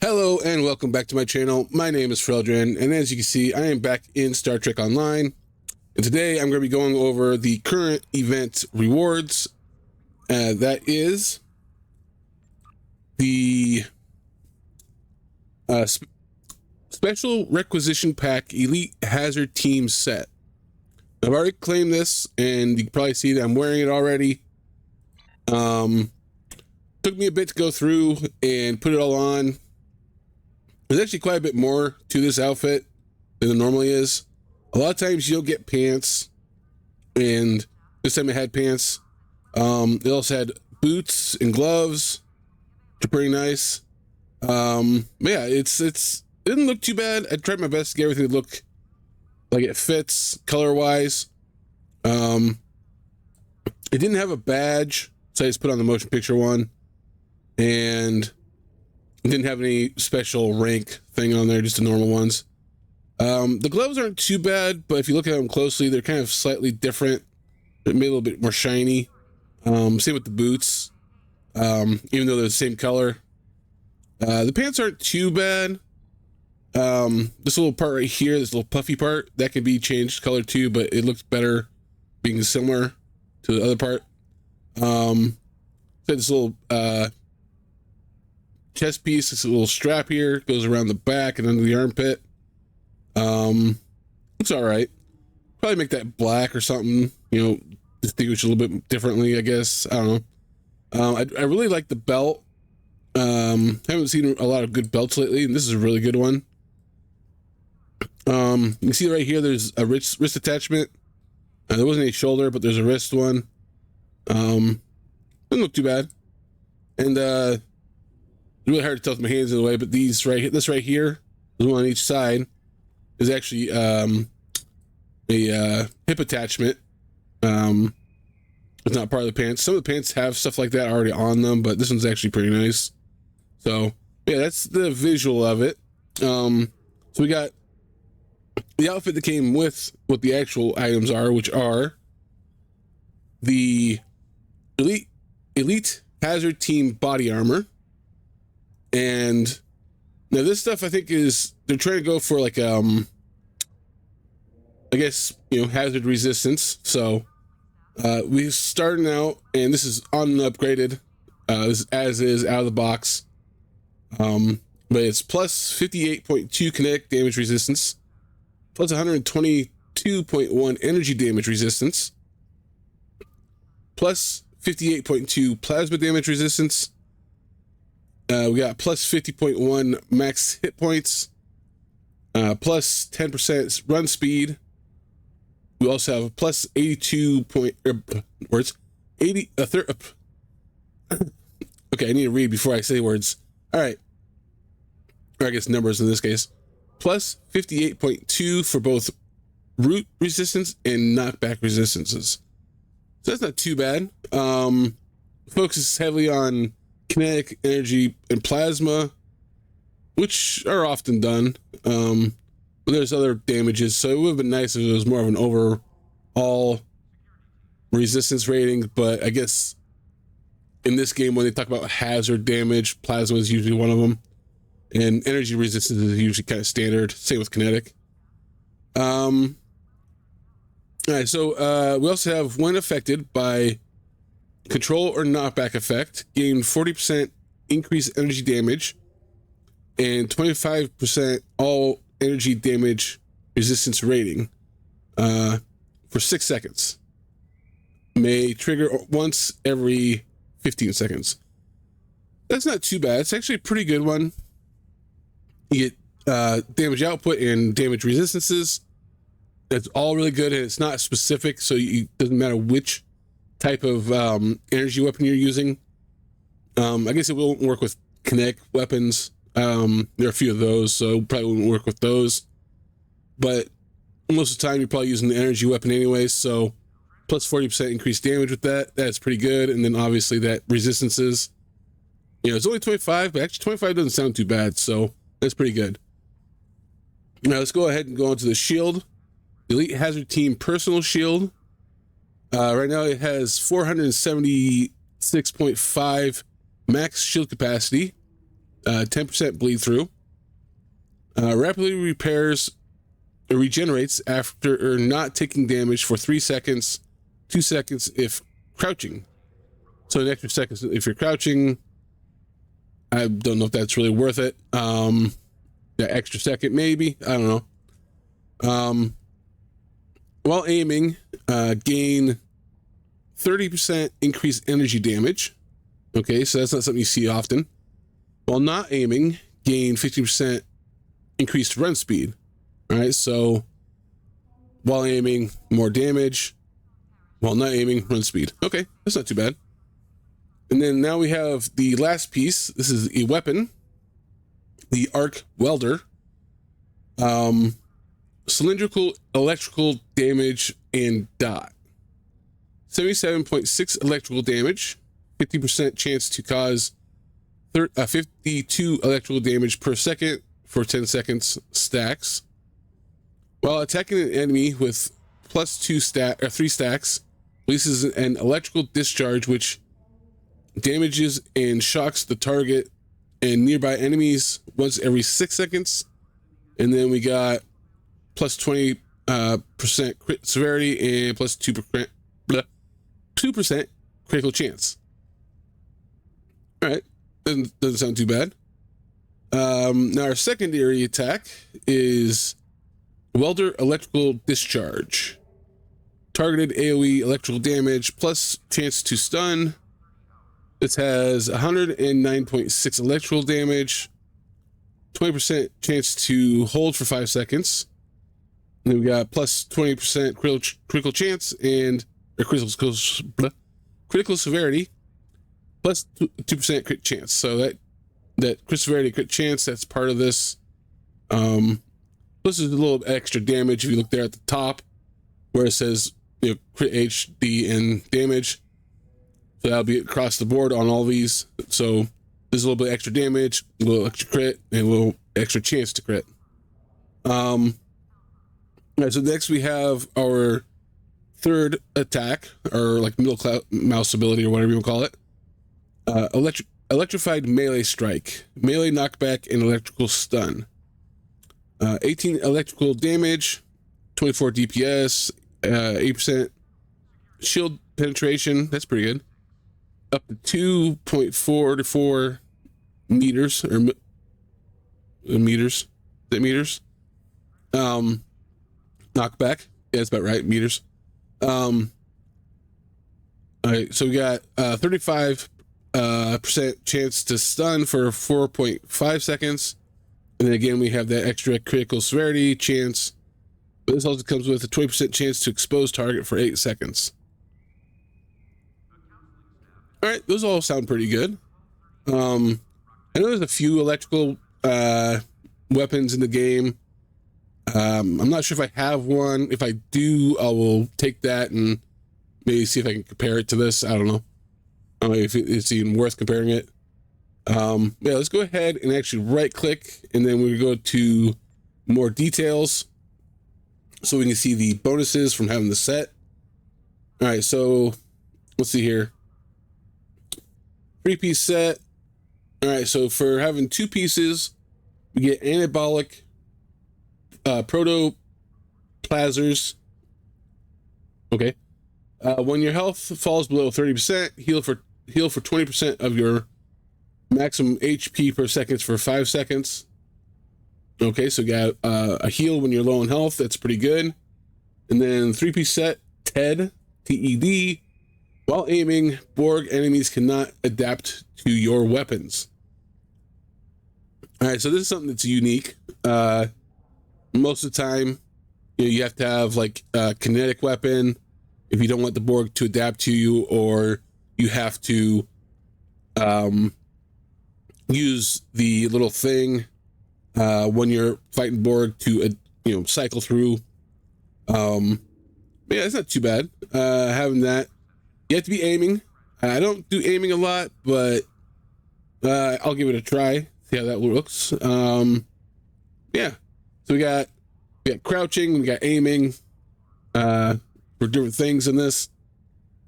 Hello and welcome back to my channel. My name is Freldrin, and as you can see, I am back in Star Trek Online. And today I'm going to be going over the current event rewards. That is the Special Requisition Pack Elite Hazard Team Set. I've already claimed this, and you can probably see that I'm wearing it already. Took me a bit to go through and put it all on. There's actually quite a bit more to this outfit than it normally is. A lot of times you'll get pants, and this time it had pants. It also had boots and gloves, which are pretty nice. Yeah, it didn't look too bad. I tried my best to get everything to look like it fits color-wise. It didn't have a badge, so I just put on the motion picture one, and it didn't have any special rank thing on there, just the normal ones. The gloves aren't too bad, but if you look at them closely, they're kind of slightly different. They're made a little bit more shiny. Same with the boots, even though they're the same color. The pants aren't too bad. This little part right here, this little puffy part, that can be changed color too, but it looks better being similar to the other part. So this little chest piece, this little strap here goes around the back and under the armpit. It's all right. Probably make that black or something, distinguish a little bit differently, I guess. I don't know. I really like the belt. Haven't seen a lot of good belts lately, and this is a really good one. You can see right here, there's a wrist attachment. There wasn't any shoulder, but there's a wrist one. Doesn't look too bad. And it's really hard to tell with my hands in the way, but this right here, the one on each side, is actually a hip attachment. It's not part of the pants. Some of the pants have stuff like that already on them, but this one's actually pretty nice. So yeah, that's the visual of it. So we got the outfit that came with what the actual items are, which are the Elite Hazard Team body armor. And now this stuff, I think, they're trying to go for like I guess, hazard resistance. So we starting out, and this is on and upgraded, this as is out of the box. But it's plus 58.2 kinetic damage resistance, plus 122.1 energy damage resistance, plus 58.2 plasma damage resistance. We got plus 50.1 max hit points, plus 10% run speed. We also have a plus 82 point words, 80 okay, I need to read before I say words. All right, or I guess numbers in this case. Plus 58.2 for both root resistance and knockback resistances. So that's not too bad. Focuses heavily on kinetic energy and plasma, which are often done. But there's other damages, so it would have been nice if it was more of an overall resistance rating. But I guess in this game, when they talk about hazard damage, plasma is usually one of them, and energy resistance is usually kind of standard. Same with kinetic. All right, so we also have, when affected by control or knockback effect, gain 40% increased energy damage and 25% all energy damage resistance rating for 6 seconds. May trigger once every 15 seconds. That's not too bad. It's actually a pretty good one. You get damage output and damage resistances. That's all really good, and it's not specific, so it doesn't matter which type of energy weapon you're using. I guess it won't work with kinetic weapons. There are a few of those, so it probably wouldn't work with those. But most of the time, you're probably using the energy weapon anyway, so plus 40% increased damage with that. That's pretty good. And then obviously that resistances, it's only 25, but actually 25 doesn't sound too bad, so that's pretty good. Now let's go ahead and go on to the shield. Elite Hazard Team Personal Shield. Right now it has 476.5 max shield capacity. 10% bleed through. Rapidly repairs or regenerates after not taking damage for 3 seconds, 2 seconds if crouching. So an extra seconds if you're crouching. I don't know if that's really worth it. The extra second maybe. I don't know. While aiming, gain 30% increased energy damage. Okay, so that's not something you see often. While not aiming, gain 50% increased run speed. All right, so while aiming, more damage. While not aiming, run speed. Okay, that's not too bad. And then now we have the last piece. This is a weapon, the Arc Welder. Cylindrical electrical damage and dot. 77.6 electrical damage, 50% chance to cause 52 electrical damage per second for 10 seconds stacks. While attacking an enemy with +2 or 3 stacks, releases an electrical discharge which damages and shocks the target and nearby enemies once every 6 seconds. And then we got +20% crit severity and +2% critical chance. All right, doesn't sound too bad. Now our secondary attack is Welder Electrical Discharge. Targeted AoE electrical damage plus chance to stun. This has 109.6 electrical damage, 20% chance to hold for 5 seconds. And then we got +20% critical chance and critical severity, plus 2% crit chance. So that crit severity, crit chance, that's part of this. Plus there's a little extra damage if you look there at the top where it says, you know, crit HD and damage. So that'll be across the board on all these. So there's a little bit extra damage, a little extra crit, and a little extra chance to crit. All right, so next we have our third attack, or like middle mouse ability, or whatever you want to call it. Electrified melee strike, melee knockback, and electrical stun. 18 electrical damage, 24 DPS, 8% shield penetration. That's pretty good. Up to 2.44 meters or meters. Is that meters? Knockback. Yeah, that's about right. Meters. All right, so we got 35% chance to stun for 4.5 seconds. And then again, we have that extra critical severity chance. But this also comes with a 20% chance to expose target for 8 seconds. All right, those all sound pretty good. I know there's a few electrical weapons in the game. I'm not sure if I have one. If I do, I will take that and maybe see if I can compare it to this. I don't know. I don't know if it's even worth comparing it. Yeah, let's go ahead and actually right click, and then we go to more details so we can see the bonuses from having the set. All right, so let's see here. 3-piece set. All right, so for having 2 pieces, we get anabolic protoplasers. Okay. When your health falls below 30%, heal for 20% of your maximum HP per second for 5 seconds. Okay, so you got a heal when you're low on health. That's pretty good. And then 3-piece set, TED, TED. While aiming, Borg enemies cannot adapt to your weapons. All right, so this is something that's unique. Most of the time, you have to have like a kinetic weapon if you don't want the Borg to adapt to you, or you have to use the little thing when you're fighting Borg to cycle through. Yeah, it's not too bad having that. You have to be aiming. I don't do aiming a lot, but I'll give it a try, see how that looks. Yeah, so we got crouching, we got aiming for different things in this.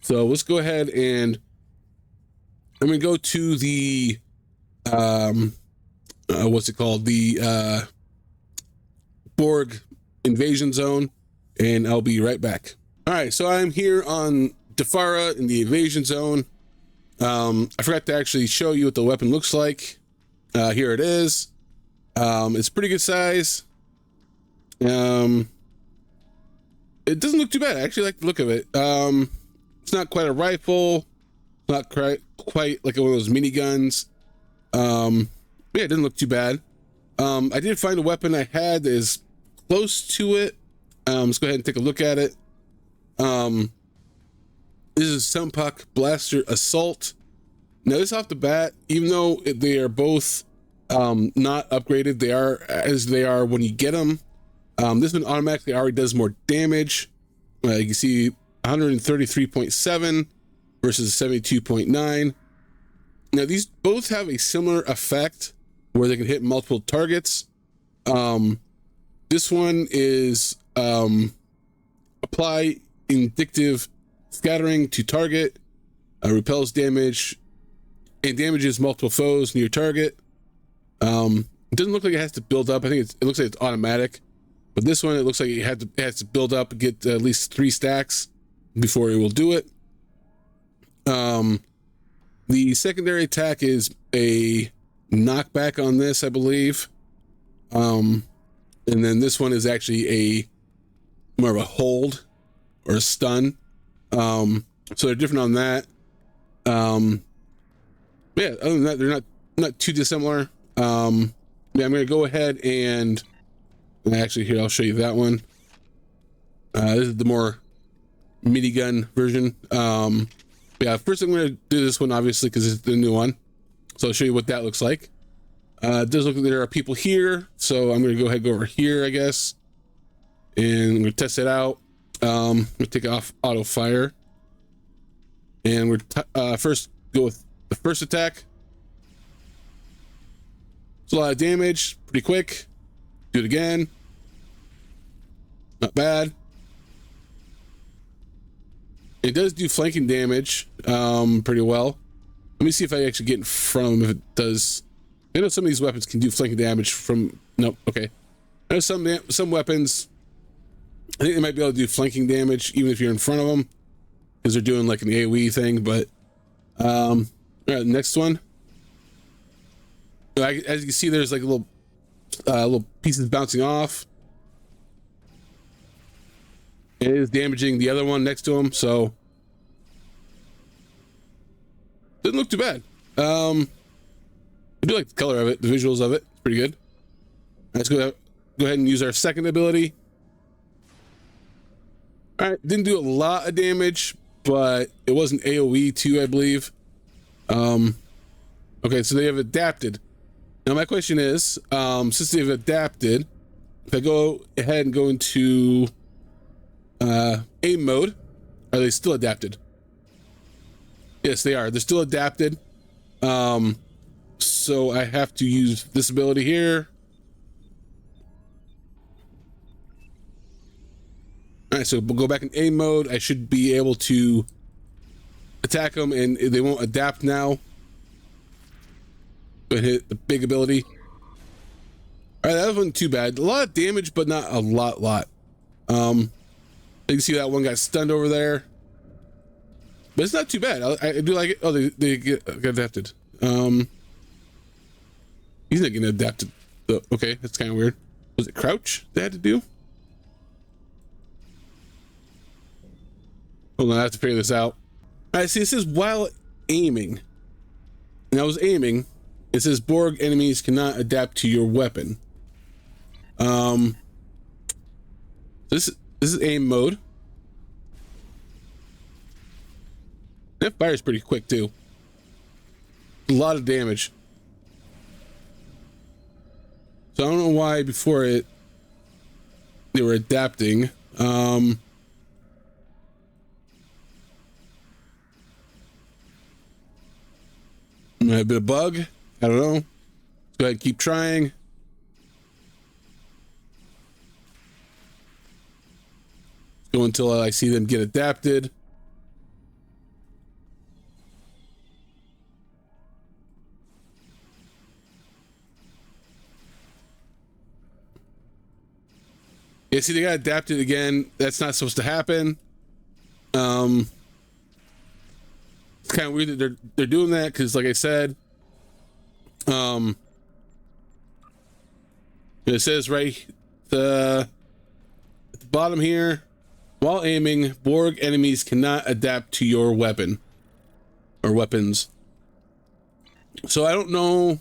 So let's go ahead and I'm gonna go to the what's it called? The Borg invasion zone, and I'll be right back. All right, so I'm here on Defara in the invasion zone. I forgot to actually show you what the weapon looks like. Here it is. It's pretty good size. It doesn't look too bad. I actually like the look of it. It's not quite a rifle, not quite like one of those miniguns. Yeah, it didn't look too bad. I did find a weapon I had that is close to it. Let's go ahead and take a look at it. This is Sunpuck Blaster Assault. Now, this off the bat, even though they are both not upgraded, they are as they are when you get them. This one automatically already does more damage. You can see 133.7 versus 72.9. Now, these both have a similar effect where they can hit multiple targets. This one is apply indicative scattering to target, repels damage, and damages multiple foes near target. It doesn't look like it has to build up. I think it looks like it's automatic. But this one, it looks like it has to build up and get at least 3 stacks before it will do it. The secondary attack is a knockback on this, I believe. And then this one is actually more of a hold or a stun. So they're different on that. Yeah, other than that, they're not too dissimilar. Yeah, I'm gonna go ahead and actually here I'll show you that one. This is the more minigun version. Yeah, first I'm gonna do this one obviously because it's the new one. So I'll show you what that looks like. It does look like there are people here, so I'm gonna go ahead and go over here, I guess, and I'm gonna test it out. I'm gonna take off auto fire, and we're first go with the first attack. It's a lot of damage, pretty quick. Do it again. Not bad. It does do flanking damage pretty well. Let me see if I actually get in front of him if it does. I know some of these weapons can do flanking damage from... Nope, okay. I know some weapons, I think they might be able to do flanking damage even if you're in front of them because they're doing like an AoE thing, but... all right, next one. As you can see, there's like little pieces bouncing off. It is damaging the other one next to him, so doesn't look too bad. I do like the color of it, the visuals of it. It's pretty good. Let's go ahead and use our second ability. All right, didn't do a lot of damage, but it was an AoE too, I believe. Okay, so they have adapted. Now my question is, since they've adapted, if I go ahead and go into aim mode, are they still adapted? Yes, they are. They're still adapted. So I have to use this ability here. All right, so we'll go back in aim mode. I should be able to attack them, and they won't adapt now. Go ahead and hit the big ability. All right, that wasn't too bad. A lot of damage, but not a lot. You can see that one got stunned over there, but it's not too bad. I do like it. Oh, they get adapted. He's not getting adapted. Okay, that's kind of weird. Was it crouch they had to do? Hold on, I have to figure this out. All right, see, it says while aiming, and I was aiming. It says Borg enemies cannot adapt to your weapon. This is aim mode. That fires pretty quick too. A lot of damage. So I don't know why before they were adapting. A bit of bug. I don't know. Let's go ahead and keep trying. Go until I see them get adapted. Yeah, see, they got adapted again. That's not supposed to happen. It's kind of weird that they're doing that because, like I said, it says right at the bottom here, while aiming, Borg enemies cannot adapt to your weapon or weapons. So I don't know.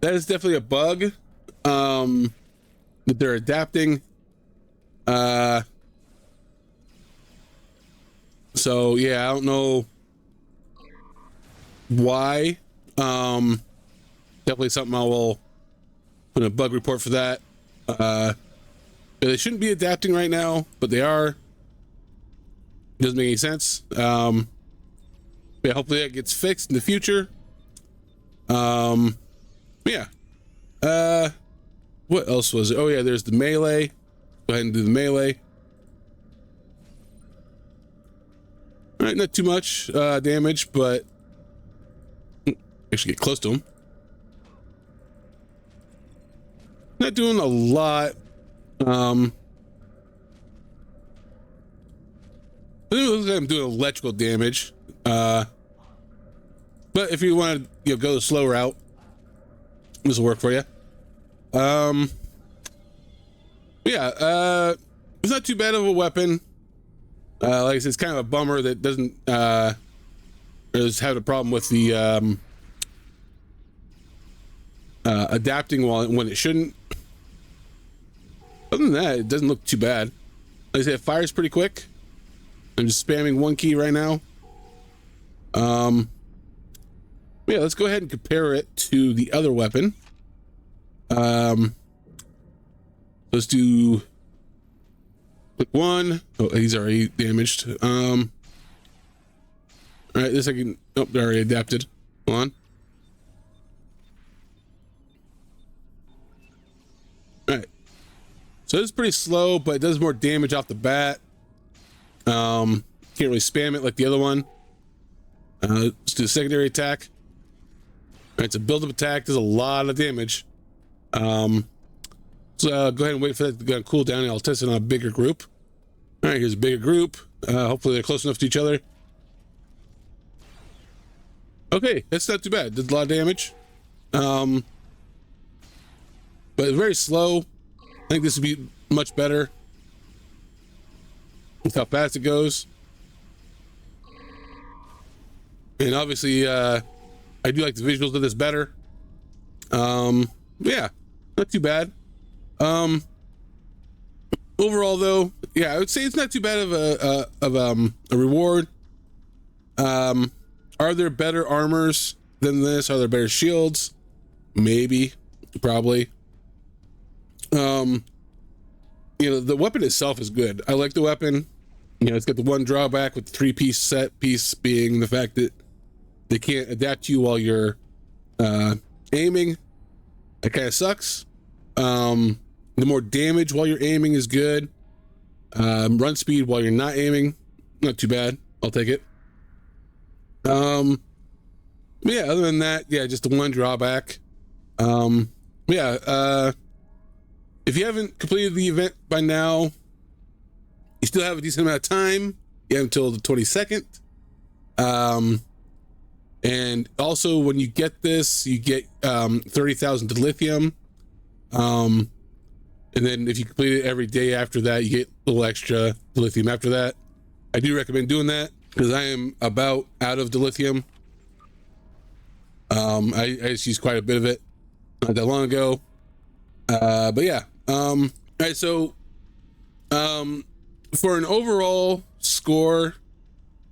That is definitely a bug. That they're adapting. So yeah, I don't know why. Definitely something I will put in a bug report for that. They shouldn't be adapting right now, but they are. Doesn't make any sense. Yeah, hopefully that gets fixed in the future. Yeah. What else was it? Oh yeah, there's the melee. Go ahead and do the melee. All right, not too much damage, but actually get close to him. Not doing a lot. It looks like I'm doing electrical damage. But if you want to go the slow route, this will work for you. Yeah, it's not too bad of a weapon. Like I said, it's kind of a bummer that doesn't is having a problem with the adapting when it shouldn't. Other than that, it doesn't look too bad. Like I said, it fires pretty quick. I'm just spamming one key right now. Yeah, let's go ahead and compare it to the other weapon. Let's do click one. Oh, he's already damaged. All right, this I can. Oh, they're already adapted. Hold on. All right. So it's pretty slow, but it does more damage off the bat. Can't really spam it like the other one. Let's do a secondary attack. All right, it's a build-up attack. Does a lot of damage. So go ahead and wait for that to cool down, and I'll test it on a bigger group. All right, here's a bigger group. Hopefully they're close enough to each other. Okay, that's not too bad. Did a lot of damage. But it's very slow. I think this would be much better with how fast it goes. And obviously, I do like the visuals of this better. Yeah, not too bad. Overall, though, yeah, I would say it's not too bad of a reward. Are there better armors than this? Are there better shields? Maybe, probably. You know, the weapon itself is good. I like the weapon. You know, it's got the one drawback with the 3-piece set piece being the fact that they can't adapt to you while you're aiming. That kind of sucks. The more damage while you're aiming is good. Run speed while you're not aiming, not too bad. I'll take it. Yeah, other than that, yeah, just the one drawback. Yeah, if you haven't completed the event by now, you still have a decent amount of time. You have until the 22nd. And also when you get this, you get 30,000 dilithium. And then if you complete it every day after that, you get a little extra dilithium after that. I do recommend doing that because I am about out of dilithium. I just used quite a bit of it not that long ago. But yeah. All right, so for an overall score,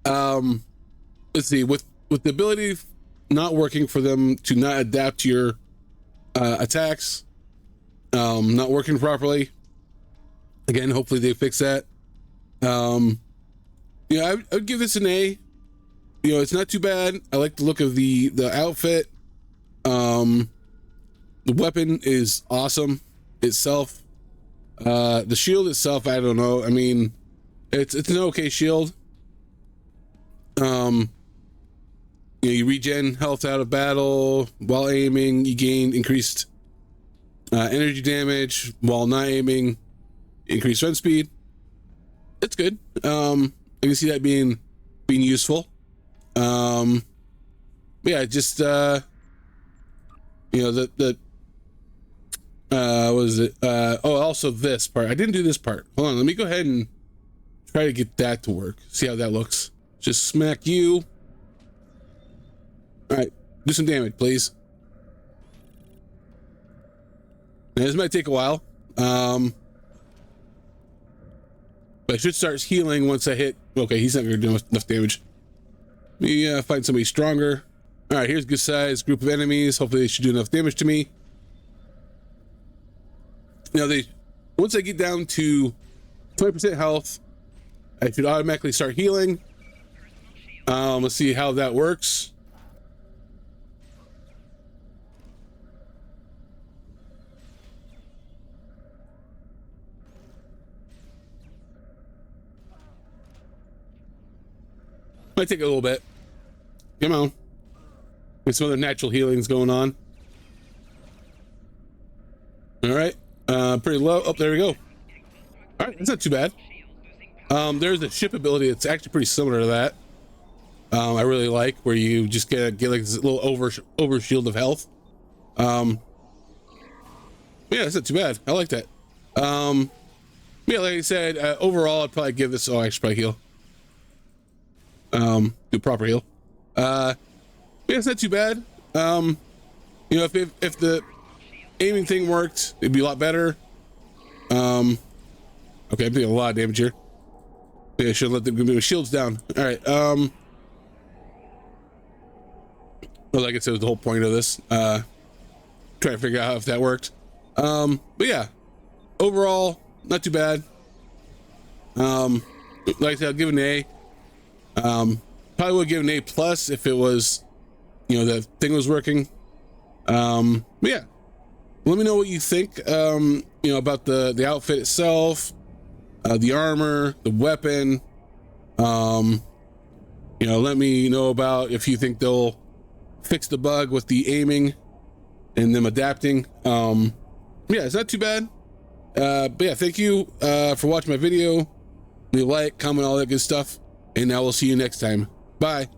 let's see, with the ability not working for them to not adapt to your attacks, not working properly. Again, hopefully they fix that. Yeah, I would give this an A. You know, it's not too bad. I like the look of the outfit. The weapon is awesome itself. The shield itself, I don't know. I mean, it's an okay shield. You know, you regen health out of battle while aiming. You gain increased energy damage while not aiming. increased run speed. It's good. I can see that being useful. Yeah, just you know, what is it? Oh, also this part. I didn't do this part. Hold on, let me go ahead and try to get that to work. See how that looks. Just smack you. All right, do some damage, please. Now, this might take a while. But I should start healing once I hit. Okay, he's not going to do enough damage. Let me find somebody stronger. All right, here's a good sized group of enemies. Hopefully, they should do enough damage to me. Now, once I get down to 20% health, I should automatically start healing. Let's see how that works. Might take a little bit. Come on. Get some other natural healings going on. All right. Pretty low. Oh, there we go. All right, that's not too bad. There's a ship ability that's actually pretty similar to that. I really like where you just get like this little over shield of health. Yeah, that's not too bad. I like that. Yeah, like I said, overall, I'd probably give this. Oh, I should probably heal. Do proper heal. Yeah, it's not too bad. You know, if the aiming thing worked, it'd be a lot better. Okay, I'm doing a lot of damage here. Yeah, I should let them give me shields down. All right. Well, like I said, was the whole point of this. Trying to figure out if that worked. But yeah, overall, not too bad. Like I said, I'll give it an A. Probably would give an A+ if it was, you know, the thing was working. But yeah, let me know what you think. You know, about the outfit itself, the armor, the weapon. You know, let me know about if you think they'll fix the bug with the aiming and them adapting. Yeah, it's not too bad. But yeah, thank you for watching my video. Leave a like, comment, all that good stuff, and I will see you next time. Bye.